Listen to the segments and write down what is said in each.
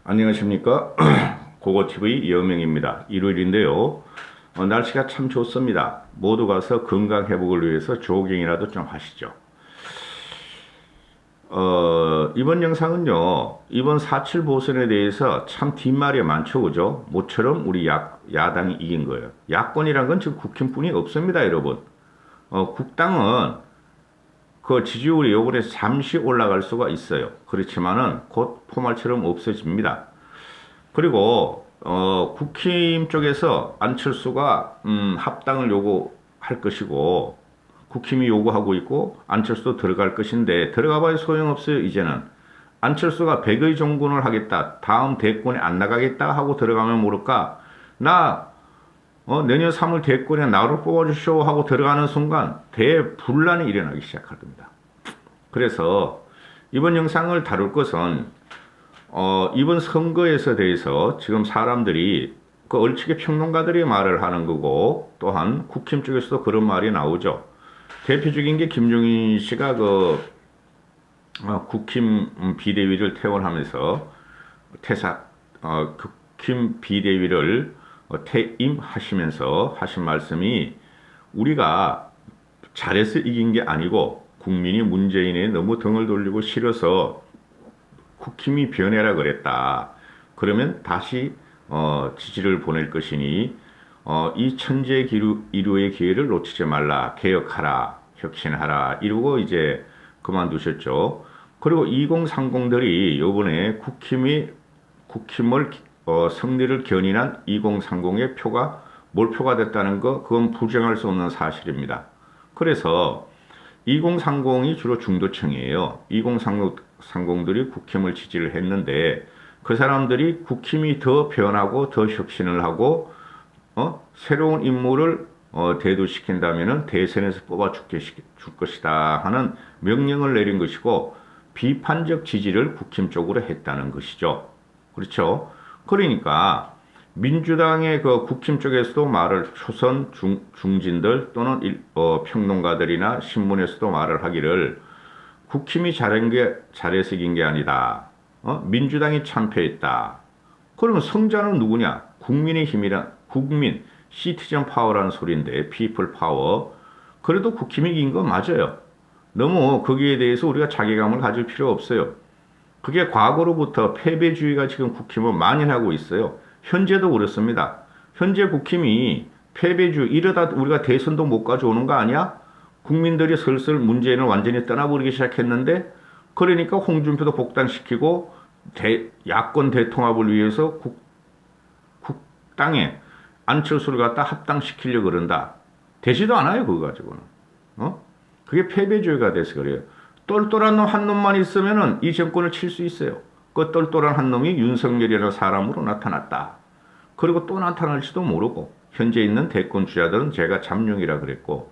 안녕하십니까. 고고TV 여명입니다. 일요일인데요. 날씨가 참 좋습니다. 모두 가서 건강 회복을 위해서 조깅이라도 좀 하시죠. 이번 영상은요, 이번 4.7 보선에 대해서 참 뒷말이 많죠, 그죠? 모처럼 우리 야당이 이긴 거예요. 야권이란 건 지금 국힘뿐이 없습니다, 여러분. 국당은 그 지지율이 요번에 잠시 올라갈 수가 있어요. 그렇지만은 곧 포말처럼 없어집니다. 그리고 국힘 쪽에서 안철수가 합당을 요구할 것이고 국힘이 요구하고 있고 안철수도 들어갈 것인데 들어가봐야 소용없어요. 이제는 안철수가 백의 종군을 하겠다, 다음 대권에 안 나가겠다 하고 들어가면 모를까, 나 내년 3월 대권에 나를 뽑아주시오 하고 들어가는 순간 대분란이 일어나기 시작할 겁니다. 그래서 이번 영상을 다룰 것은 이번 선거에서 대해서 지금 사람들이 그 얼치게 평론가들이 말을 하는 거고, 또한 국힘 쪽에서도 그런 말이 나오죠. 대표적인 게 김종인 씨가 국힘 비대위를 퇴원하면서 국힘 비대위를 퇴임하시면서 하신 말씀이, 우리가 잘해서 이긴 게 아니고 국민이 문재인에 너무 등을 돌리고 싫어서 국힘이 변해라 그랬다. 그러면 다시 지지를 보낼 것이니 이 천재 이루의 기회를 놓치지 말라. 개혁하라, 혁신하라 이러고 이제 그만두셨죠. 그리고 2030들이 요번에 국힘을 승리를 견인한 2030의 표가 몰표가 됐다는 거, 그건 부정할 수 없는 사실입니다. 그래서 2030이 주로 중도층이에요. 2030들이 국힘을 지지를 했는데 그 사람들이 국힘이 더 변하고 더 혁신을 하고 새로운 인물을 대두시킨다면 대선에서 뽑아 줄 것이다 하는 명령을 내린 것이고, 비판적 지지를 국힘 쪽으로 했다는 것이죠. 그렇죠? 그러니까 민주당의 그 국힘 쪽에서도 말을, 초선 중진들 또는 평론가들이나 신문에서도 말을 하기를, 국힘이 잘해서 이긴 게 아니다. 민주당이 참패했다. 그러면 승자는 누구냐? 국민의힘이란, 국민, 시티즌 파워라는 소리인데, 피플 파워. 그래도 국힘이 이긴 거 맞아요. 너무 거기에 대해서 우리가 자괴감을 가질 필요 없어요. 그게 과거로부터 패배주의가 지금 국힘을 만연하고 있어요. 현재도 그렇습니다. 현재 국힘이 패배주의, 이러다 우리가 대선도 못 가져오는 거 아니야? 국민들이 슬슬 문재인을 완전히 떠나버리기 시작했는데, 그러니까 홍준표도 복당시키고 야권 대통합을 위해서 국당에 안철수를 갖다 합당시키려고 그런다. 되지도 않아요, 그거 가지고는. 그게 패배주의가 돼서 그래요. 똘똘한 놈 한 놈만 있으면은 이 정권을 칠 수 있어요. 그 똘똘한 한 놈이 윤석열이라는 사람으로 나타났다. 그리고 또 나타날지도 모르고, 현재 있는 대권 주자들은 제가 잠룡이라 그랬고,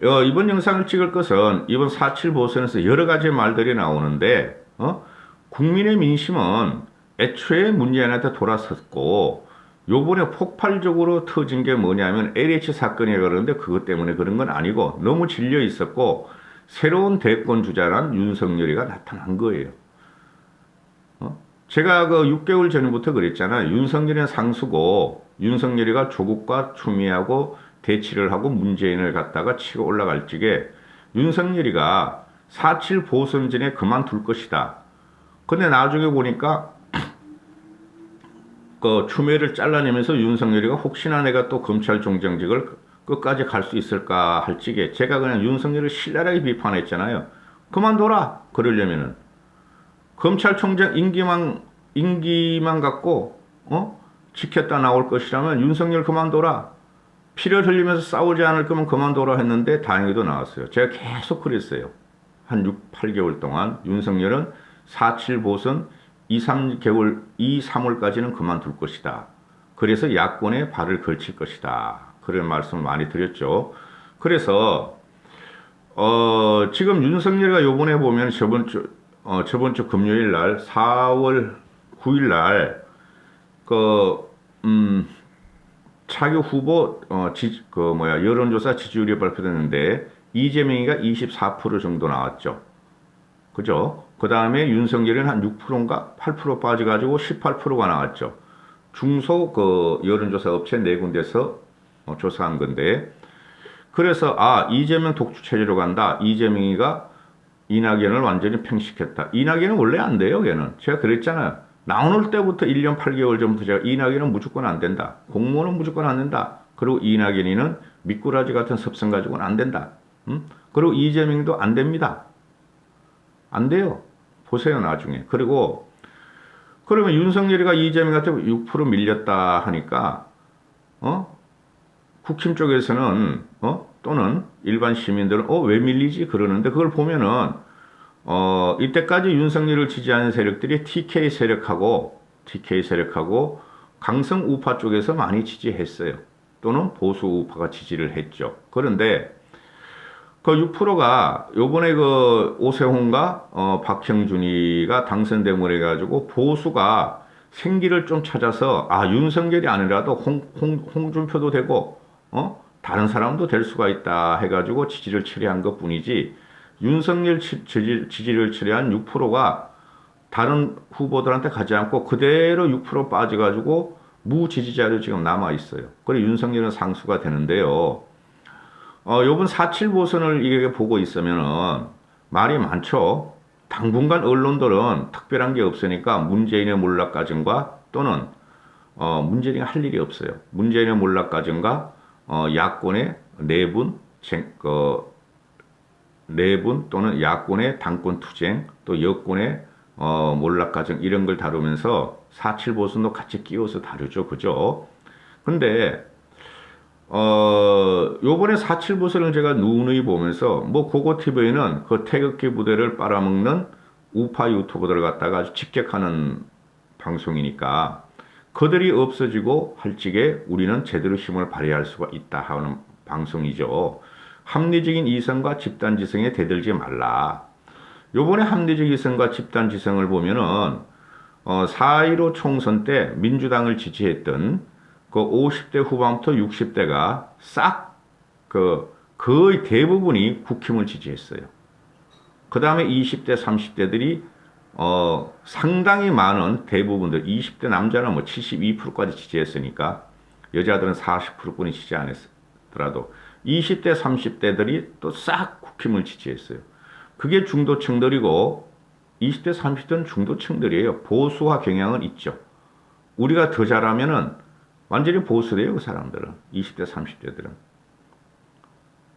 이번 영상을 찍을 것은 이번 4.7 보선에서 여러 가지 말들이 나오는데, 국민의 민심은 애초에 문재인한테 돌아섰고, 요번에 폭발적으로 터진 게 뭐냐면 LH 사건이라 그러는데, 그것 때문에 그런 건 아니고 너무 질려 있었고, 새로운 대권 주자란 윤석열이가 나타난 거예요. 제가 그 6개월 전부터 그랬잖아요. 윤석열은 상수고, 윤석열이가 조국과 추미하고 대치를 하고 문재인을 갖다가 치고 올라갈 적에 윤석열이가 4.7 보선 전에 그만둘 것이다. 근데 나중에 보니까 그 추미애를 잘라내면서 윤석열이가 혹시나 내가 또 검찰총장직을 끝까지 갈 수 있을까 할 적에 제가 그냥 윤석열을 신랄하게 비판했잖아요. 그만둬라. 그러려면은 검찰총장 임기만 갖고 지켰다 나올 것이라면 윤석열 그만둬라. 피를 흘리면서 싸우지 않을 거면 그만둬라 했는데 다행히도 나왔어요. 제가 계속 그랬어요. 한 6, 8개월 동안 윤석열은 4.7 보선 2, 3월까지는 그만둘 것이다. 그래서 야권에 발을 걸칠 것이다. 그런 말씀을 많이 드렸죠. 그래서 지금 윤석열이가 요번에 보면 저번 주 금요일 날 4월 9일 날 차기 후보 여론조사 지지율이 발표됐는데 이재명이가 24% 정도 나왔죠. 그죠? 그 다음에 윤석열은 한 6%인가 8% 빠져가지고 18%가 나왔죠. 중소 그 여론조사 업체 네 군데서 조사한 건데, 그래서 이재명 독주 체제로 간다. 이재명이가 이낙연을 완전히 팽식했다. 이낙연은 원래 안 돼요, 걔는. 제가 그랬잖아요. 나오는 때부터 1년 8개월 전부터 제가 이낙연은 무조건 안 된다. 공무원은 무조건 안 된다. 그리고 이낙연이는 미꾸라지 같은 섭성 가지고는 안 된다. 그리고 이재명도 안 됩니다. 안 돼요. 보세요, 나중에. 그리고 그러면 윤석열이가 이재명한테 6% 밀렸다 하니까 국힘 쪽에서는 또는 일반 시민들은 왜 밀리지 그러는데, 그걸 보면은 이때까지 윤석열을 지지하는 세력들이 TK 세력하고 강성 우파 쪽에서 많이 지지했어요. 또는 보수 우파가 지지를 했죠. 그런데 그 6%가 요번에 그 오세훈과 박형준이가 당선됨을 해가지고 보수가 생기를 좀 찾아서 윤석열이 아니라도 홍준표도 되고 다른 사람도 될 수가 있다 해가지고 지지를 철회한 것 뿐이지, 윤석열 지지를 철회한 6%가 다른 후보들한테 가지 않고 그대로 6% 빠져가지고 무지지자로 지금 남아 있어요. 그래 윤석열은 상수가 되는데요. 요번 4.7 보선을 이게 보고 있으면은 말이 많죠. 당분간 언론들은 특별한 게 없으니까 문재인의 몰락가정과 또는 문재인이 할 일이 없어요. 문재인의 몰락가정과 야권의 내분 또는 야권의 당권 투쟁, 또 여권의 몰락가정, 이런 걸 다루면서 4.7 보선도 같이 끼워서 다루죠. 그죠? 근데 요번에 4.7 보선을 제가 누누이 보면서 고고TV는 그 태극기 부대를 빨아먹는 우파 유튜버들을 갖다가 아주 직격하는 방송이니까 그들이 없어지고 할지게 우리는 제대로 힘을 발휘할 수가 있다 하는 방송이죠. 합리적인 이성과 집단지성에 대들지 말라. 요번에 합리적 이성과 집단지성을 보면은 4.15 총선 때 민주당을 지지했던 그 50대 후반부터 60대가 싹 거의 대부분이 국힘을 지지했어요. 그 다음에 20대 30대들이 상당히 많은 대부분들 20대 남자는 72%까지 지지했으니까, 여자들은 40%뿐이 지지 안 했더라도 20대 30대들이 또 싹 국힘을 지지했어요. 그게 중도층들이고 20대 30대는 중도층들이에요. 보수화 경향은 있죠. 우리가 더 잘하면은 완전히 보수돼요, 그 사람들은. 20대 30대들은.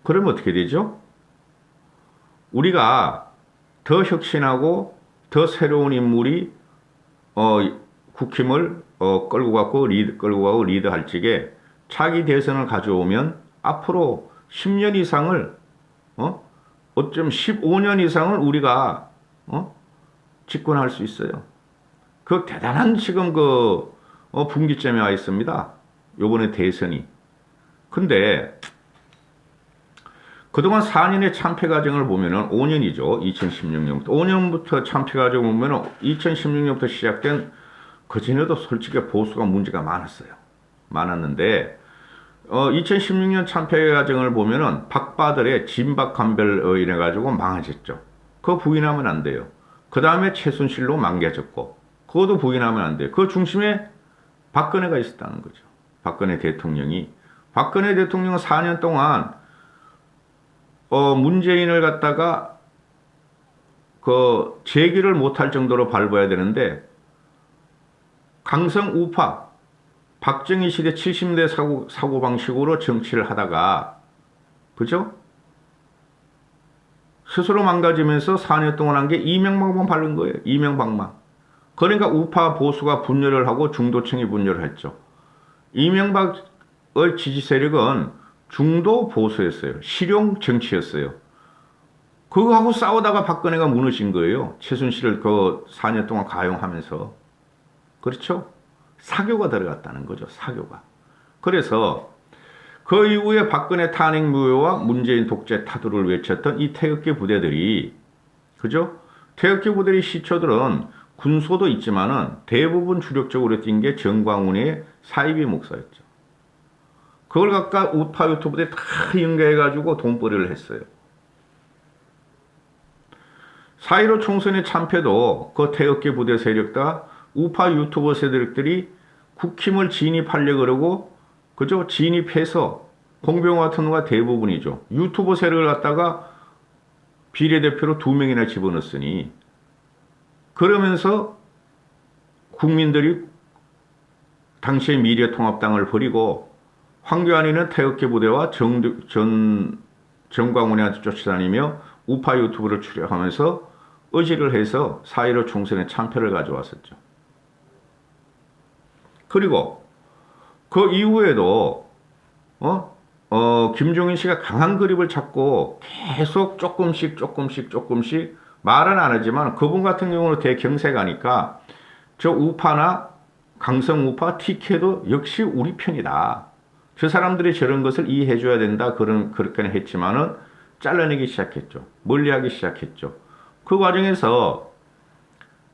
그러면 어떻게 되죠? 우리가 더 혁신하고 더 새로운 인물이 국힘을 끌고 가고 리드할 적에 차기 대선을 가져오면 앞으로 10년 이상을 어쩜 15년 이상을 우리가 집권할 수 있어요. 그 대단한 지금 분기점에 와 있습니다. 요번에 대선이. 근데 그동안 4년의 참패 과정을 보면은 5년이죠. 2016년부터. 5년부터 참패 과정을 보면은 2016년부터 시작된 그전에도 솔직히 보수가 문제가 많았어요. 많았는데 2016년 참패 과정을 보면은 박바들의 진박 감별로 인해 가지고 망해졌죠. 그거 부인하면 안 돼요. 그 다음에 최순실로 망개졌고, 그것도 부인하면 안 돼요. 그 중심에 박근혜가 있었다는 거죠. 박근혜 대통령은 4년 동안 문재인을 갖다가 제기를 못할 정도로 밟아야 되는데, 강성 우파 박정희 시대 70대 사고방식으로 정치를 하다가, 그죠? 스스로 망가지면서 4년 동안 한 게 이명박만 바른 거예요. 이명박만. 그러니까 우파 보수가 분열을 하고 중도층이 분열을 했죠. 이명박의 지지 세력은 중도 보수였어요. 실용 정치였어요. 그거하고 싸우다가 박근혜가 무너진 거예요. 최순실을 4년 동안 가용하면서. 그렇죠? 사교가 들어갔다는 거죠. 사교가. 그래서 그 이후에 박근혜 탄핵 무효와 문재인 독재 타도를 외쳤던 이 태극기 부대들이, 그죠? 태극기 부대의 시초들은 군소도 있지만은 대부분 주력적으로 뛴 게 정광훈의 사이비 목사였죠. 그걸 갖다 우파 유튜브에 다 연계해가지고 돈벌이를 했어요. 4.15 총선의 참패도 그 태극기 부대 세력과 우파 유튜버 세력들이 국힘을 진입하려고 그러고, 그죠? 진입해서 공병호 같은 경우가 대부분이죠. 유튜버 세력을 갖다가 비례대표로 2명이나 집어넣었으니, 그러면서 국민들이 당시의 미래통합당을 버리고 황교안이는 태극기 부대와 정광훈이한테 쫓아다니며 우파 유튜브를 출연하면서 의지를 해서 4.15 총선에 참패를 가져왔었죠. 그리고 그 이후에도 김종인 씨가 강한 그립을 잡고 계속 조금씩 말은 안 하지만 그분 같은 경우는 대경색하니까 저 우파나 강성 우파 TK도 역시 우리 편이다. 저 사람들이 저런 것을 이해해 줘야 된다. 그렇게 했지만은 잘라내기 시작했죠. 멀리하기 시작했죠. 그 과정에서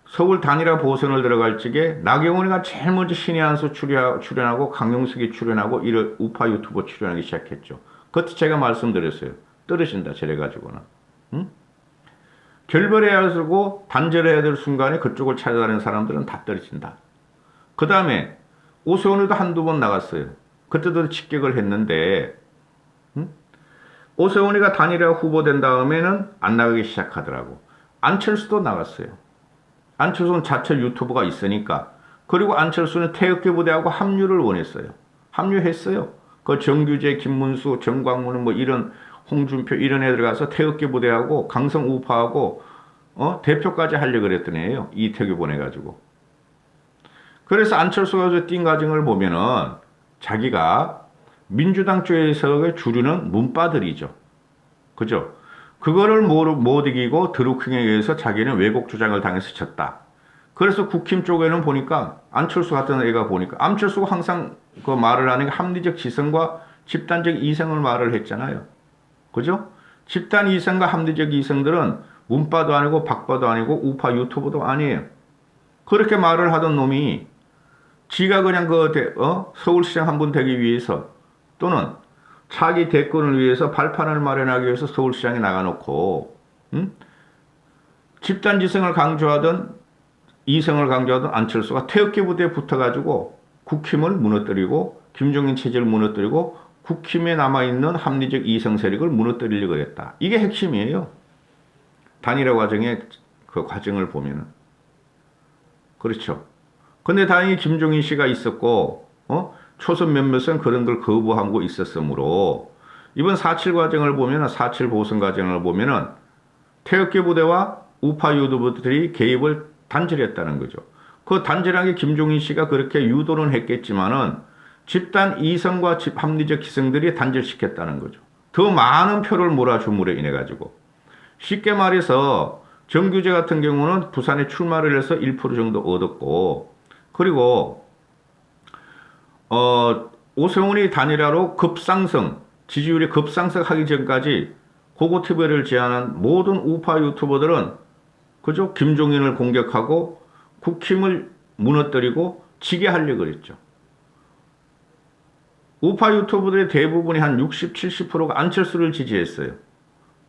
서울 단일화 보선을 들어갈 적에 나경원이가 제일 먼저 신의 한수 출연하고 강용석이 출연하고 이런 우파 유튜버 출연하기 시작했죠. 그때 제가 말씀드렸어요. 떨어진다 저래가지고는. 응? 결별해야 하고 단절해야 될 순간에 그쪽을 찾아다니는 사람들은 다 떨어진다. 그 다음에 오세훈이도 한두 번 나갔어요. 그때도 직격을 했는데 오세훈이가 단일화 후보 된 다음에는 안 나가기 시작하더라고. 안철수도 나갔어요. 안철수는 자체 유튜브가 있으니까. 그리고 안철수는 태극기 부대하고 합류를 원했어요. 합류했어요. 그 정규재, 김문수, 정광훈 뭐 이런 홍준표 이런 애들 가서 태극기 부대하고 강성 우파하고 대표까지 하려고 그랬던 애예요. 이태규 보내가지고. 그래서 안철수가 뛴 과정을 보면은 자기가 민주당 쪽에서의 주류는 문바들이죠. 그죠? 그거를 못 이기고 드루킹에 의해서 자기는 왜곡 주장을 당해서 졌다. 그래서 국힘 쪽에는 보니까 안철수 같은 애가 보니까 안철수가 항상 그 말을 하는 게 합리적 지성과 집단적 이성을 말을 했잖아요. 그죠? 집단 이성과 합리적 이성들은 문바도 아니고 박바도 아니고 우파 유튜브도 아니에요. 그렇게 말을 하던 놈이 지가 그냥 서울시장 한 분 되기 위해서 또는 차기 대권을 위해서 발판을 마련하기 위해서 서울시장에 나가놓고 집단지성을 강조하던 이성을 강조하던 안철수가 태극기 부대에 붙어가지고 국힘을 무너뜨리고 김종인 체제를 무너뜨리고 국힘에 남아있는 합리적 이성 세력을 무너뜨리려고 했다. 이게 핵심이에요. 단일화 과정의 그 과정을 보면은. 그렇죠. 근데 다행히 김종인 씨가 있었고 초선 몇몇은 그런 걸 거부하고 있었으므로 이번 4.7 과정을 보면 4.7 보선 과정을 보면은 태극기 부대와 우파 유튜버들이 개입을 단절했다는 거죠. 그 단절한 게 김종인 씨가 그렇게 유도는 했겠지만은 집단 이성과 합리적 기성들이 단절시켰다는 거죠. 더 많은 표를 몰아줌으로 인해 가지고 쉽게 말해서 정규재 같은 경우는 부산에 출마를 해서 1% 정도 얻었고 그리고 오세훈이 단일화로 급상승, 지지율이 급상승하기 전까지 고고TV를 제안한 모든 우파 유튜버들은 그죠? 김종인을 공격하고 국힘을 무너뜨리고 지게 하려고 그랬죠. 우파 유튜버들의 대부분이 한 60, 70%가 안철수를 지지했어요.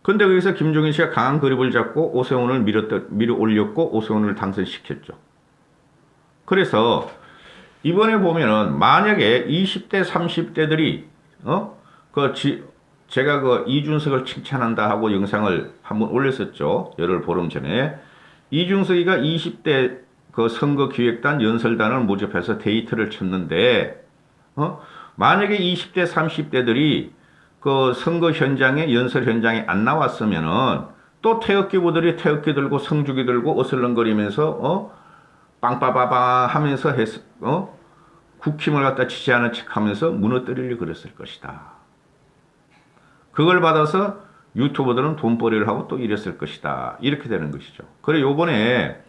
근데 거기서 김종인 씨가 강한 그립을 잡고 오세훈을 밀어 올렸고 오세훈을 당선시켰죠. 그래서 이번에 보면은 만약에 20대, 30대들이 제가 그 이준석을 칭찬한다 하고 영상을 한번 올렸었죠. 열흘 보름 전에. 이준석이가 20대 그 선거기획단 연설단을 모집해서 데이트를 쳤는데 만약에 20대, 30대들이 그 선거 현장에 연설 현장에 안 나왔으면은 또 태극기부들이 태극기 들고 성주기 들고 어슬렁거리면서 빵빠바바 하면서 국힘을 갖다 지지하는 척하면서 무너뜨리려고 그랬을 것이다. 그걸 받아서 유튜버들은 돈벌이를 하고 또 이랬을 것이다. 이렇게 되는 것이죠. 그래 요번에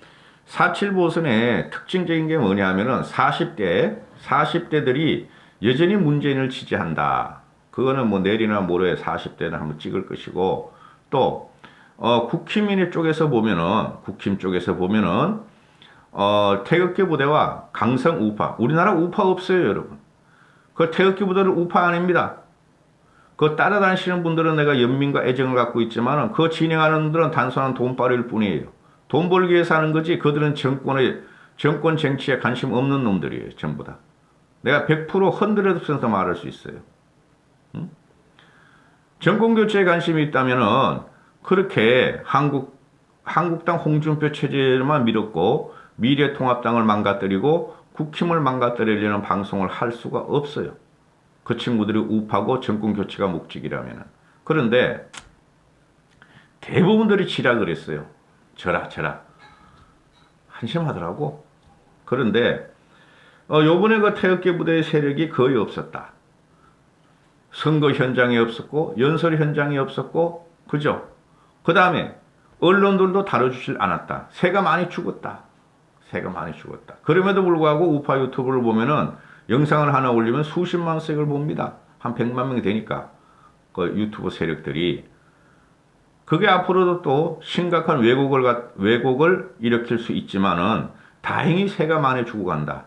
4.7 보선의 특징적인 게 뭐냐면은 40대들이 여전히 문재인을 지지한다. 그거는 뭐 내일이나 모레 40대는 한번 찍을 것이고 또 국힘 쪽에서 보면은 태극기 부대와 강성 우파 우리나라 우파 없어요 여러분. 그 태극기 부대는 우파 아닙니다. 그 따라다니시는 분들은 내가 연민과 애정을 갖고 있지만 그 진행하는 분들은 단순한 돈벌이일 뿐이에요. 돈 벌기 위해서 하는 거지 그들은 정권 정치에 관심 없는 놈들이에요. 전부 다. 내가 100% 헌드레드% 말할 수 있어요. 응? 정권 교체에 관심이 있다면은 그렇게 한국당 홍준표 체제만 밀었고 미래통합당을 망가뜨리고 국힘을 망가뜨리려는 방송을 할 수가 없어요. 그 친구들이 우파고 정권 교체가 목적이라면. 그런데 대부분들이 지라 그랬어요. 저라. 한심하더라고. 그런데 요번에 그 태극기 부대의 세력이 거의 없었다. 선거 현장에 없었고 연설 현장에 없었고 그죠? 그 다음에 언론들도 다뤄주질 않았다. 새가 많이 죽었다. 그럼에도 불구하고 우파 유튜브를 보면은 영상을 하나 올리면 수십만 씩을 봅니다. 한 100만 명이 되니까 그 유튜브 세력들이 그게 앞으로도 또 심각한 왜곡을 일으킬 수 있지만은 다행히 새가 많이 죽어간다.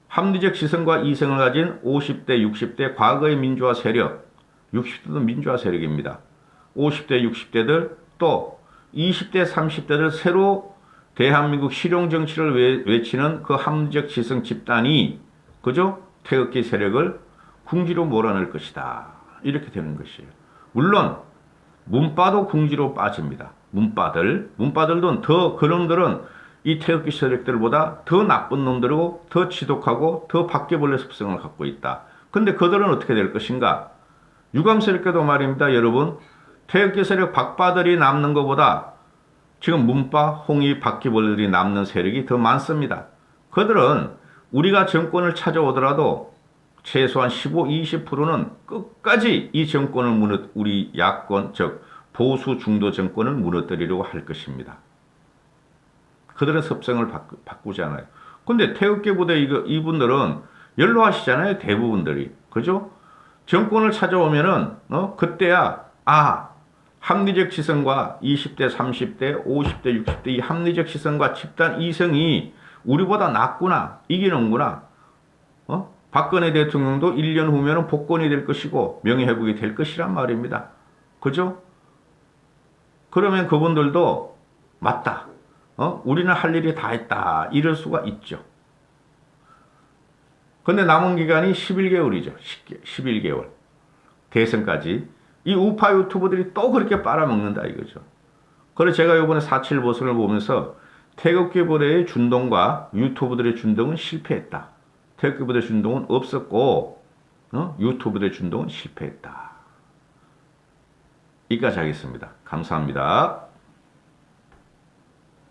합리적 시선과 이성을 가진 50대, 60대 과거의 민주화 세력, 60대도 민주화 세력입니다. 50대, 60대들 또 20대, 30대들 새로 대한민국 실용 정치를 외치는 그 합리적 지성 집단이 그죠? 태극기 세력을 궁지로 몰아낼 것이다. 이렇게 되는 것이에요. 물론 문바도 궁지로 빠집니다. 문바들도 더 그놈들은 이 태극기 세력들보다 더 나쁜 놈들이고 더 지독하고 더 바퀴벌레 습성을 갖고 있다. 근데 그들은 어떻게 될 것인가? 유감스럽게도 말입니다. 여러분 태극기 세력 박바들이 남는 것보다 지금 문바, 홍이, 바퀴벌레들이 남는 세력이 더 많습니다. 그들은 우리가 정권을 찾아오더라도 최소한 15-20%는 끝까지 이 정권을 우리 야권, 즉 보수 중도 정권을 무너뜨리려고 할 것입니다. 그들은 습성을 바꾸지 않아요. 근데 태극기 부대 이분들은 연로하시잖아요. 대부분들이. 그죠? 정권을 찾아오면은 그때야 합리적 지성과 20대, 30대, 50대, 60대 이 합리적 지성과 집단 이성이 우리보다 낫구나. 이기는구나. 박근혜 대통령도 1년 후면은 복권이 될 것이고 명예회복이 될 것이란 말입니다. 그죠? 그러면 그분들도 맞다. 우리는 할 일이 다 했다. 이럴 수가 있죠. 근데 남은 기간이 11개월이죠. 11개월. 대선까지. 이 우파 유튜버들이 또 그렇게 빨아먹는다 이거죠. 그래서 제가 이번에 4.7 보선을 보면서 태극기 부대의 준동과 유튜버들의 준동은 실패했다. 태극기 부대 준동은 없었고 유튜브들의 준동은 실패했다. 여기까지 하겠습니다. 감사합니다.